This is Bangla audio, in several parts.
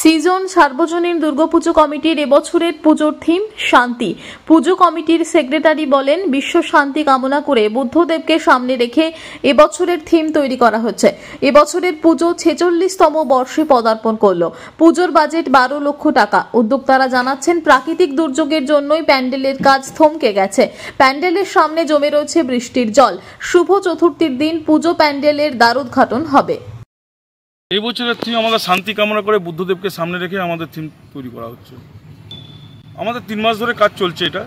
সিজন সার্বজনীন দুর্গাপুজো কমিটির এবছরের পুজোর থিম শান্তি। পুজো কমিটির সেক্রেটারি বলেন, বিশ্ব শান্তি কামনা করে বুদ্ধদেবকে সামনে রেখে এবছরের থিম তৈরি করা হচ্ছে। এবছরের পুজো 46তম বর্ষে পদার্পণ করলো। পুজোর বাজেট 12 লক্ষ টাকা। উদ্যোক্তারা জানাচ্ছেন, প্রাকৃতিক দুর্যোগের জন্যই প্যান্ডেলের কাজ থমকে গেছে। প্যান্ডেলের সামনে জমে রয়েছে বৃষ্টির জল। শুভ চতুর্থীর দিন পুজো প্যান্ডেলের দ্বারোদ্ঘাটন হবে। এই বছরের থিম আমাদের শান্তি কামনা করে বুদ্ধদেবকে সামনে রেখে আমাদের থিম তৈরি করা হচ্ছে। আমাদের 3 মাস ধরে কাজ চলছে এটা।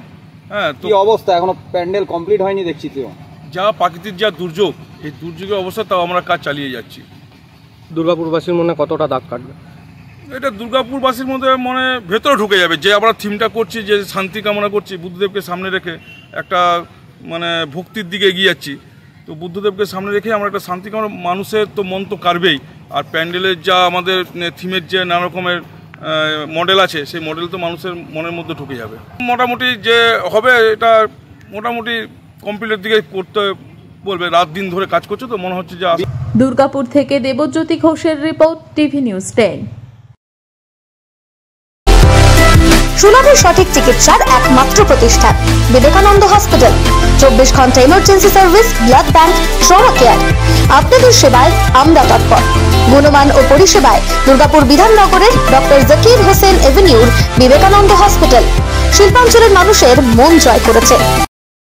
হ্যাঁ, তো অবস্থা এখনো প্যান্ডেল কমপ্লিট হয়নি দেখছি। তো যা প্রাকৃতিক যা দুর্যোগ, এই দুর্যোগের অবস্থা তাও আমরা কাজ চালিয়ে যাচ্ছি। দুর্গাপুরবাসীর মনে কতটা দাগ কাটবে? এটা দুর্গাপুরবাসীর মধ্যে মনে ভেতরে ঢুকে যাবে যে আমরা থিমটা করছি, যে শান্তি কামনা করছি, বুদ্ধদেবকে সামনে রেখে একটা ভক্তির দিকে এগিয়ে যাচ্ছি। তো বুদ্ধদেবকে সামনে রেখে আমরা একটা শান্তি কামনা, মানুষের তো মন তো কাড়বেই। আর প্যান্ডেলের যা আমাদের থিমের যে নানা রকমের মডেল আছে, সেই মডেল তো মানুষের মনের মধ্যে ঢুকে যাবে। মোটামুটি যে হবে এটা মোটামুটি কমপ্লিটের দিকে করতে বলবে। রাত দিন ধরে কাজ করছে, তো মনে হচ্ছে যে। দুর্গাপুর থেকে দেবজ্যোতি ঘোষের রিপোর্ট, টিভি নিউজ 10। সুলভের সঠিক চিকিৎসার একমাত্র প্রতিষ্ঠান বিবেকানন্দ হসপিটাল। 24 ঘন্টা emergency service, blood bank, trauma care. আপনাদের সেবায় আমরা তৎপর। গুণমান ও পরিষেবায় দুর্গাপুর বিধাননগরের ডক্টর জাকির হোসেন এভিনিউর বিবেকানন্দ হসপিটাল শিল্পাঞ্চলের মানুষের মন জয় করেছে।